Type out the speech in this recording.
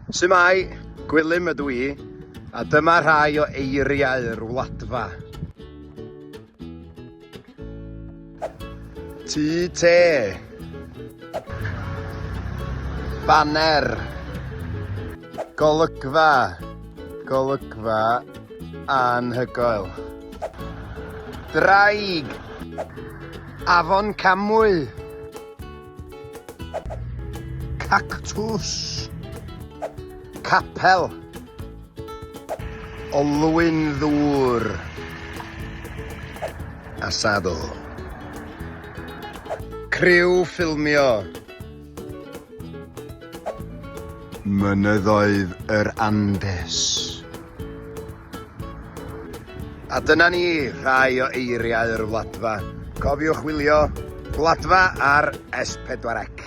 Sumai, Gwilym ydw I, a dyma rhai o eiriau'r Wladfa. Tŷ te, baner, golygfa anhygoel, draig, afon camwy, cactws, capel, olwyn ddŵr, a sadl. Criw ffilmio. Mynyddoedd yr Andes. A dyna ni, rhai o eiriau'r Wladfa. Cofiwch wylio Gwladfa ar S4C.